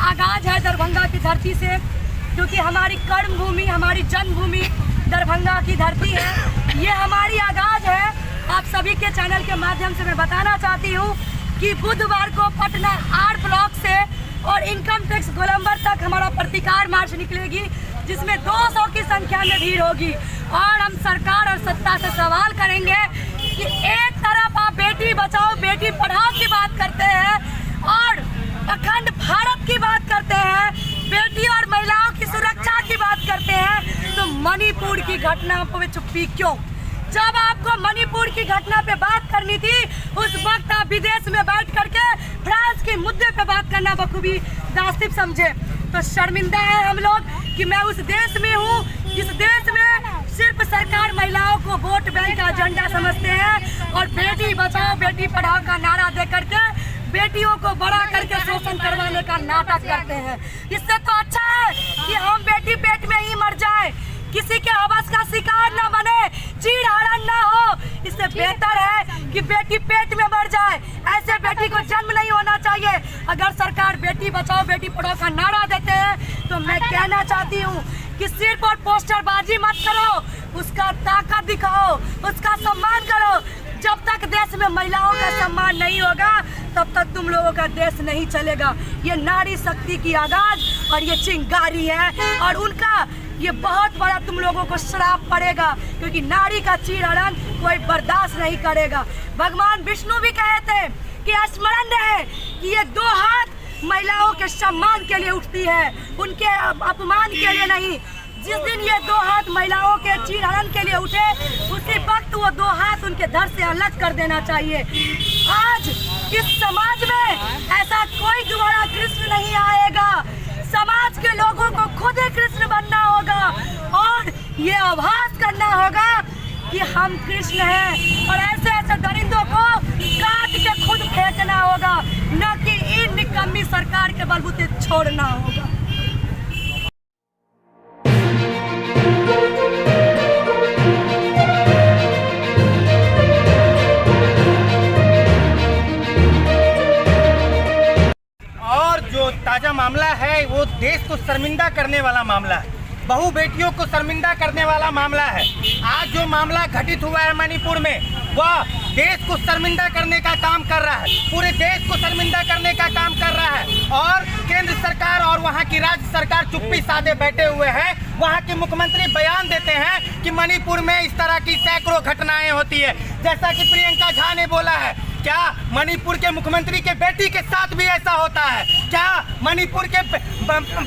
आगाज है दरभंगा की धरती से, क्योंकि हमारी कर्म भूमि, हमारी जन्मभूमि दरभंगा की धरती है। ये हमारी आगाज है। आप सभी के चैनल के माध्यम से मैं बताना चाहती हूँ कि बुधवार को पटना आर ब्लॉक से और इनकम टैक्स गोलंबर तक हमारा प्रतिकार मार्च निकलेगी, जिसमें 200 की संख्या में भीड़ होगी। और हम सरकार और सत्ता से सवाल करेंगे कि एक तरफ आप बेटी बचाओ बेटी पढ़ाओ की बात करते हैं और अखंड भारत की बात करते हैं, बेटी और महिलाओं की सुरक्षा की बात करते हैं, तो मणिपुर की घटना पे चुप्पी क्यों? जब आपको मणिपुर की घटना पे बात करनी थी, उस वक्त आप विदेश में बैठ करके फ्रांस के मुद्दे पे बात करना बखूबी नासिब समझे। तो शर्मिंदा है हम लोग कि मैं उस देश में हूँ जिस देश में सिर्फ सरकार महिलाओं को वोट बैंक का एजेंडा समझते हैं और बेटी बचाओ बेटी पढ़ाओ का नारा दे करके बेटियों को बड़ा करके शोषण करवाने का नाटक करते हैं। इससे तो अच्छा है कि हम बेटी पेट में ही मर जाए, किसी के हवस का शिकार न बने, चीड़ हरण न हो। इससे बेहतर है कि बेटी पेट में मर जाए। ऐसे बेटी को जन्म नहीं होना चाहिए। अगर सरकार बेटी बचाओ बेटी पढ़ाओ का नारा देते हैं तो मैं कहना चाहती हूँ कि सिर्फ और पोस्टरबाजी मत करो, उसका ताकत दिखाओ, उसका सम्मान करो। जब तक देश में महिलाओं का सम्मान नहीं होगा तब तक तुम लोगों का देश नहीं चलेगा। ये नारी शक्ति की आगाज और ये चिंगारी है और उनका ये बहुत बड़ा तुम लोगों को श्राप पड़ेगा, क्योंकि नारी का चीरहरण कोई बर्दाश्त नहीं करेगा। भगवान विष्णु भी कहे थे कि स्मरण रहे कि ये 2 हाथ महिलाओं के सम्मान के लिए उठती है, उनके अपमान के लिए नहीं। जिस दिन ये 2 हाथ महिलाओं के चीरहरण के लिए उठे, उसी वक्त वो 2 हाथ उनके धड़ से अलग कर देना चाहिए। आज इस समाज में ऐसा कोई दोबारा कृष्ण नहीं आएगा। समाज के लोगों को खुद ही कृष्ण बनना होगा और ये आभास करना होगा कि हम कृष्ण हैं, और ऐसे ऐसे दरिंदों को काट के खुद फेंकना होगा, न कि इन निकम्मी सरकार के बलबूते छोड़ना होगा। ताजा मामला है वो देश को शर्मिंदा करने वाला मामला है, बहु बेटियों को शर्मिंदा करने वाला मामला है। आज जो मामला घटित हुआ है मणिपुर में, वह देश को शर्मिंदा करने का काम कर रहा है, पूरे देश को शर्मिंदा करने का काम कर रहा है। और केंद्र सरकार और वहाँ की राज्य सरकार चुप्पी साधे बैठे हुए हैं। वहाँ के मुख्यमंत्री बयान देते हैं कि मणिपुर में इस तरह की सैकड़ों घटनाएं होती है, जैसा कि प्रियंका झा ने बोला है। क्या मणिपुर के मुख्यमंत्री के बेटी के साथ भी ऐसा होता है? क्या मणिपुर के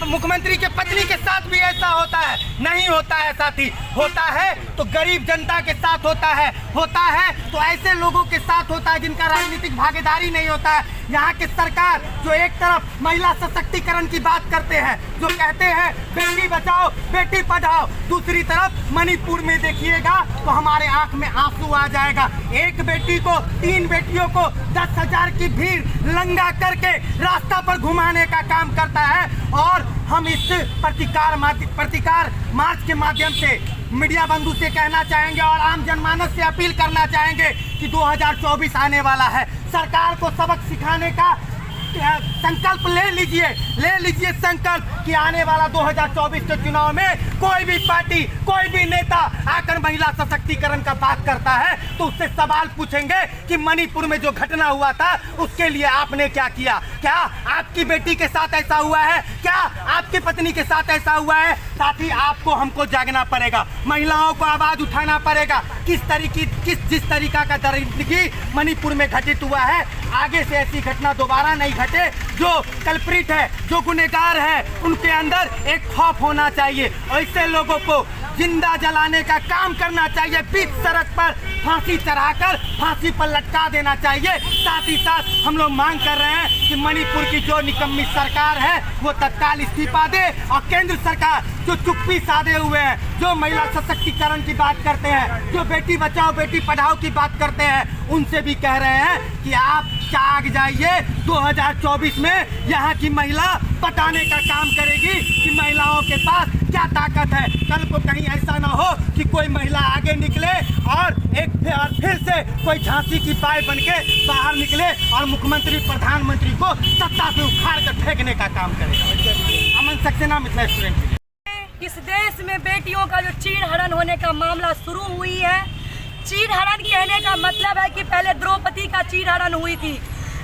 मुख्यमंत्री के पत्नी के साथ भी ऐसा होता है? नहीं होता है साथी। होता है तो गरीब जनता के साथ होता है तो ऐसे लोगों के साथ होता है जिनका राजनीतिक भागीदारी नहीं होता है। यहाँ की सरकार जो एक तरफ महिला सशक्तिकरण की बात करते हैं, जो कहते हैं बेटी बचाओ बेटी पढ़ाओ, दूसरी तरफ मणिपुर में देखिएगा तो हमारे आंख में आंसू आ जाएगा। एक बेटी को 3 बेटियों को 10,000 की भीड़ लंगा करके रास्ता पर घुमाने का काम करता है। और हम इस प्रतिकार मार्च के माध्यम से मीडिया बंधु से कहना चाहेंगे और आम जनमानस से अपील करना चाहेंगे कि 2024 आने वाला है। सरकार को सबक सिखाने का संकल्प ले लीजिए संकल्प कि आने वाला 2024 के चुनाव में कोई भी पार्टी कोई भी नेता आकर महिला सशक्तिकरण का बात करता है तो उससे सवाल पूछेंगे कि मणिपुर में जो घटना हुआ था उसके लिए आपने क्या किया? क्या आपकी बेटी के साथ ऐसा हुआ है? क्या आपकी पत्नी के साथ ऐसा हुआ है? साथ ही आपको हमको जागना पड़ेगा, महिलाओं को आवाज उठाना पड़ेगा। जिस तरीका का दरिंदगी मणिपुर में घटित हुआ है, आगे से ऐसी घटना दोबारा नहीं घटे। जो कल्प्रिट है, जो गुनहगार है, उनके अंदर एक खौफ होना चाहिए। ऐसे लोगों को जिंदा जलाने का काम करना चाहिए, बीच सड़क पर फांसी चढ़ाकर फांसी पर लटका देना चाहिए। साथ ही साथ हम लोग मांग कर रहे हैं कि मणिपुर की जो निकम्मी सरकार है वो तत्काल इस्तीफा दे और केंद्र सरकार जो चुप्पी साधे हुए हैं, जो महिला सशक्तिकरण की बात करते हैं, जो बेटी बचाओ बेटी पढ़ाओ की बात करते हैं, उनसे भी कह रहे हैं कि आप जाग जाइए। 2024 में यहाँ की महिला बताने का काम करेगी कि महिलाओं के पास क्या ताकत है। कल को कहीं ऐसा ना हो कि कोई महिला आगे निकले और एक फिर से कोई झांसी की बाई बन के बाहर निकले और मुख्यमंत्री प्रधानमंत्री को सत्ता से उखाड़ कर फेंकने का काम करेगा। अमन सक्सेना, मिथिला स्टूडेंट। इस देश में बेटियों का जो चीड़ हरण होने का मामला शुरू हुई है। चीड़ हरण कहने का मतलब है कि पहले द्रौपदी का चीड़ हरण हुई थी,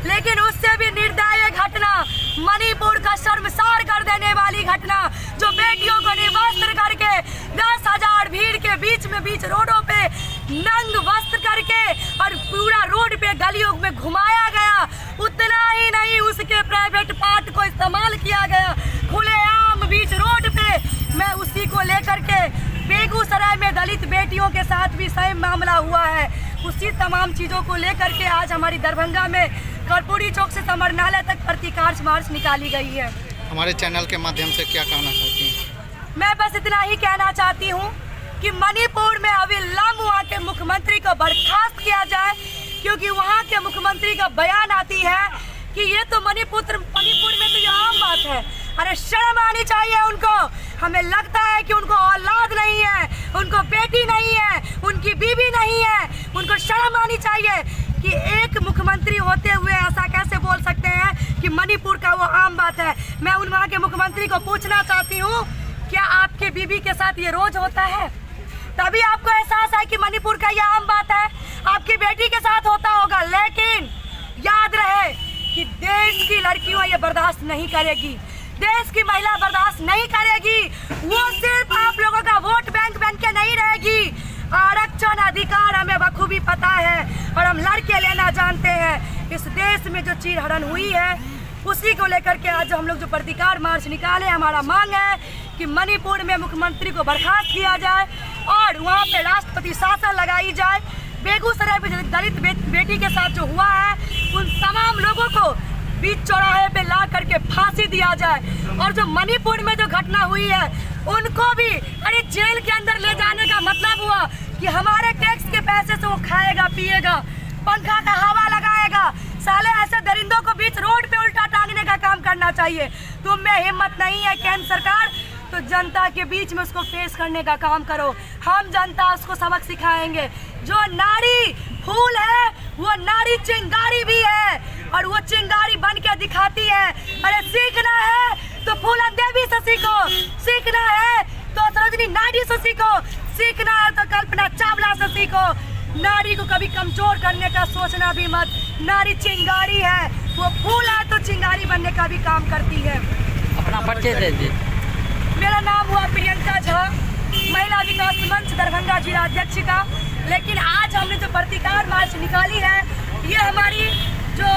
लेकिन उससे भी निर्दयी घटना, मणिपुर का शर्मसार कर देने वाली घटना, जो बेटियों को निर्वस्त्र करके 10,000 भीड़ के बीच रोडों पे नंग वस्त्र करके और पूरा रोड पे गलियों में घुमाया गया। उतना ही नहीं, उसके प्राइवेट पार्ट को इस्तेमाल किया गया खुलेआम बीच रोड पे। मैं उसी को लेकर के बेगूसराय में दलित बेटियों के साथ भी सेम मामला हुआ है। उसी तमाम चीज़ों को लेकर के आज हमारी दरभंगा में कर्पूरी चौक से समरनालय तक प्रतिकार मार्च निकाली गई है। हमारे चैनल के माध्यम से क्या कहना चाहती हैं? मैं बस इतना ही कहना चाहती हूँ कि मणिपुर में अविलंब वहाँ के मुख्यमंत्री को बर्खास्त किया जाए, क्योंकि वहाँ के मुख्यमंत्री का बयान आती है कि ये तो मणिपुर में तो ये आम बात है। अरे शर्म आनी चाहिए उनको। हमें लगता है कि उनको औलाद नहीं है, उनको बेटी नहीं है, उनकी बीवी नहीं है। उनको शर्म आनी चाहिए कि एक मुख्यमंत्री होते हुए ऐसा कैसे बोल सकते हैं कि मणिपुर का वो आम बात है। मैं उन वहाँ के मुख्यमंत्री को पूछना चाहती हूँ, क्या आपके बीवी के साथ ये रोज होता है? तभी आपको एहसास है कि मणिपुर का ये आम बात है। आपकी बेटी के साथ होता होगा, लेकिन याद रहे कि देश की लड़कियां ये बर्दाश्त नहीं करेगी, देश की महिला बर्दाश्त नहीं करेगी। वो सिर्फ आप लोगों का वोट बैंक बन के नहीं रहेगी। आरक्षण अधिकार हमें बखूबी पता है और हम लड़के लेना जानते हैं। इस देश में जो चीड़ हरण हुई है, उसी को लेकर के आज हम लोग जो प्रतिकार मार्च निकाले, हमारा मांग है कि मणिपुर में मुख्यमंत्री को बर्खास्त किया जाए और वहाँ पे राष्ट्रपति शासन लगाई जाए। बेगूसराय में दलित बेटी के साथ जो हुआ है, उन तमाम लोगों को बीच चौराहे पे ला करके फांसी दिया जाए। और जो मणिपुर में जो घटना हुई है, उनको भी अरे जेल के अंदर ले जाने का मतलब हुआ कि हमारे टैक्स के पैसे से वो खाएगा पिएगा, पंखा का हवा लगाएगा। साले ऐसे दरिंदों को बीच रोड पे उल्टा टांगने का काम करना चाहिए। तुम में हिम्मत नहीं है केंद्र सरकार, तो जनता के बीच में उसको फेस करने का काम करो। हम जनता उसको सबक सिखाएंगे। जो नारी फूल है, वो नारी चिंगारी भी है और वो चिंगारी बन के दिखाती है। अरे सीखना है तो फूलन देवी से सीखो, सीखना है तो सरोजिनी नायडू से सीखो, सीखना है तो कल्पना चावला से सीखो। नारी को कभी कमजोर करने का सोचना भी मत। नारी चिंगारी है, वो फूल है तो चिंगारी बनने का भी काम करती है। अपना परिचय दे दीजिए। मेरा नाम हुआ प्रियंका झा, महिला विकास मंच दरभंगा जिला अध्यक्षिका। लेकिन आज हमने जो प्रतिकार मार्च निकाली है, ये हमारी जो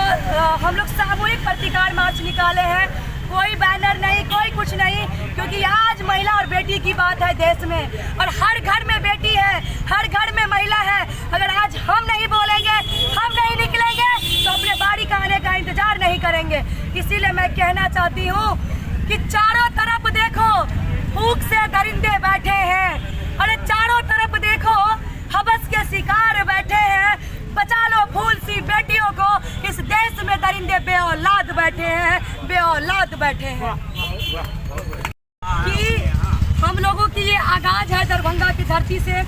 हम लोग सामूहिक प्रतिकार मार्च निकाले हैं। कोई बैनर नहीं, कोई कुछ नहीं, क्योंकि आज महिला और बेटी की बात है देश में। और हर घर में बेटी है, हर घर में महिला है। अगर आज हम नहीं बोलेंगे, हम नहीं निकलेंगे, तो अपने बारी का आने का इंतजार नहीं करेंगे। इसीलिए मैं कहना चाहती हूँ कि चारों तरफ देखो भूख से दरिंदे बैठे हैं। अरे चारों तरफ देखो हवस के शिकार बैठे हैं। बचा लो फूल सी बेटियों को। इस देश में दरिंदे बेऔलाद बैठे हैं, बेऔलाद बैठे हैं। कि हम लोगों की ये आगाज है दरभंगा की धरती से,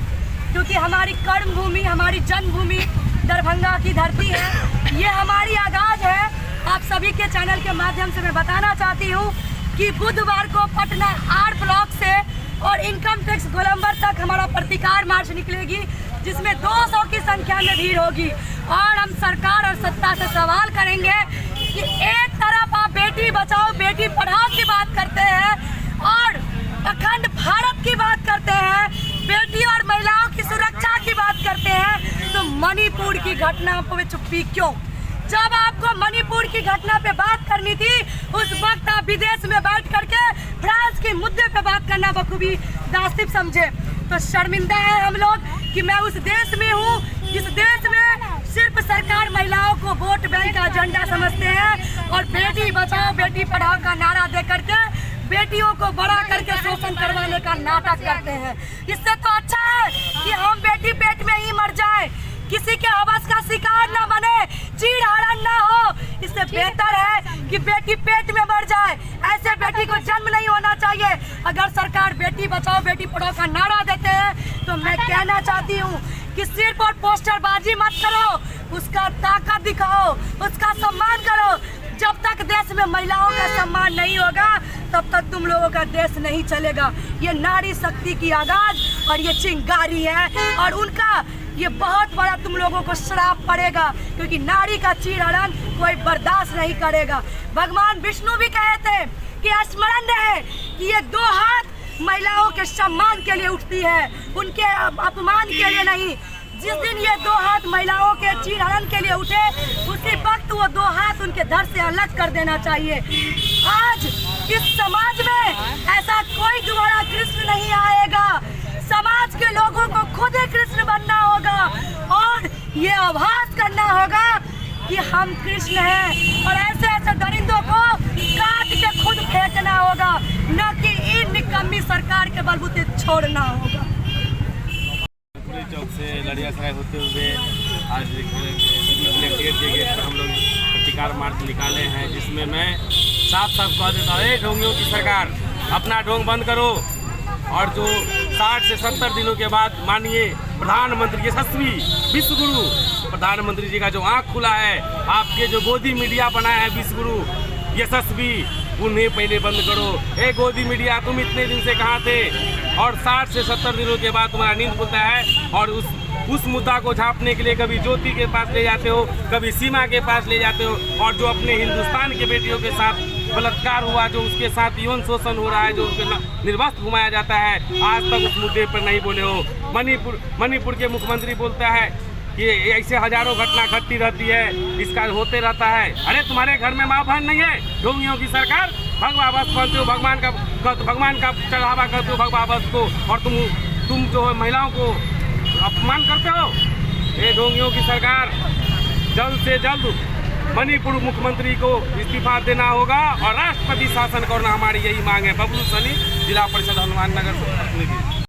क्योंकि हमारी कर्म भूमि, हमारी जन्मभूमि दरभंगा की धरती है। ये हमारी आगाज है। आप सभी के चैनल के माध्यम से मैं बताना चाहती हूँ कि बुधवार को पटना आर ब्लॉक से और इनकम टैक्स गोलंबर तक हमारा प्रतिकार मार्च निकलेगी, जिसमें 200 की संख्या में भीड़ होगी। और हम सरकार और सत्ता से सवाल करेंगे कि एक तरफ आप बेटी बचाओ बेटी पढ़ाओ की बात करते हैं और अखंड भारत की बात करते हैं, बेटी और महिलाओं की सुरक्षा की बात करते हैं, तो मणिपुर की घटना पे चुप्पी क्यों? जब आपको मणिपुर की घटना पे बात करनी थी, उस वक्त आप विदेश में बैठ करके फ्रांस के मुद्दे पे बात करना बखूबी नासिब समझे। तो शर्मिंदा है हम लोग कि मैं उस देश में हूँ जिस देश में सिर्फ सरकार महिलाओं को वोट बैंक का एजेंडा समझते हैं और बेटी बचाओ बेटी पढ़ाओ का नारा दे करके बेटियों को बड़ा करके शोषण करवाने का नाटक करते हैं। इससे तो अच्छा है कि हम बेटी पेट में ही मर जाए, किसी के हवस का शिकार न बने, चीड़ हरण न हो। इससे बेहतर है कि बेटी पेट में मर जाए। ऐसे बेटी को जन्म नहीं होना चाहिए। अगर सरकार बेटी बचाओ बेटी पढ़ाओ का नारा देते हैं, तो मैं कहना चाहती हूँ कि सिर पर पोस्टरबाजी मत करो, उसका ताकत दिखाओ, उसका सम्मान करो। जब तक देश में महिलाओं का सम्मान नहीं होगा तब तक तुम लोगों का देश नहीं चलेगा। ये नारी शक्ति की आगाज और ये चिंगारी है और उनका ये बहुत बड़ा तुम लोगों को श्राप पड़ेगा, क्योंकि नारी का चीरहरण कोई बर्दाश्त नहीं करेगा। भगवान विष्णु भी कहे थे कि स्मरण रहे कि ये दो हाथ महिलाओं के सम्मान के लिए उठती है, उनके अपमान के लिए नहीं। जिस दिन ये दो हाथ महिलाओं के चीरहरण के लिए उठे उसी वक्त वो दो हाथ उनके धड़ से अलग कर देना चाहिए। आज इस समाज में ऐसा कोई दोबारा कृष्ण नहीं आएगा। समाज के लोगों को खुद ही कृष्ण बनना होगा और ये आभास करना होगा कि हम कृष्ण हैं और ऐसे ऐसे दरिंदों को काट के खुद फेंकना होगा, न कि इन निकम्मी सरकार के बलबूते छोड़ना होगा। पुलिस चौक से लड़ियासराय होते हुए आज कलेक्ट्रेट के गेट पर हम लोग प्रतिकार मार्च निकाले हैं, जिसमें मैं साफ साफ कह देता हूँ, ढोंगियों की सरकार अपना ढोंग बंद करो। और जो 60 से 70 दिनों के बाद माननीय प्रधानमंत्री यशस्वी विश्व गुरु प्रधानमंत्री जी का जो आँख खुला है, आपके जो गोदी मीडिया बनाया है विश्व गुरु यशस्वी, उन्हें पहले बंद करो। ए गोदी मीडिया, तुम इतने दिन से कहाँ थे? और 60 से 70 दिनों के बाद तुम्हारा नींद खुलता है और उस मुद्दा को झाँपने के लिए कभी ज्योति के पास ले जाते हो, कभी सीमा के पास ले जाते हो। और जो अपने हिंदुस्तान के बेटियों के साथ बलात्कार हुआ, जो उसके साथ यौन शोषण हो रहा है, जो उनके निर्वस्त्र घुमाया जाता है, आज तक उस मुद्दे पर नहीं बोले हो। मणिपुर के मुख्यमंत्री बोलता है कि ऐसे हजारों घटना घटती रहती है, इसका होते रहता है। अरे तुम्हारे घर में माँ बहन नहीं है? ढोंगियों की सरकार भगवा बस पहनते हो, भगवान का चढ़ावा करते हो भगवा बस को, और तुम जो है महिलाओं को अपमान करते हो। ये ढोंगियों की सरकार, जल्द से जल्द मणिपुर मुख्यमंत्री को इस्तीफा देना होगा और राष्ट्रपति शासन करना, हमारी यही मांग है। बबलू सनी, जिला परिषद हनुमान नगर प्रतिनिधि।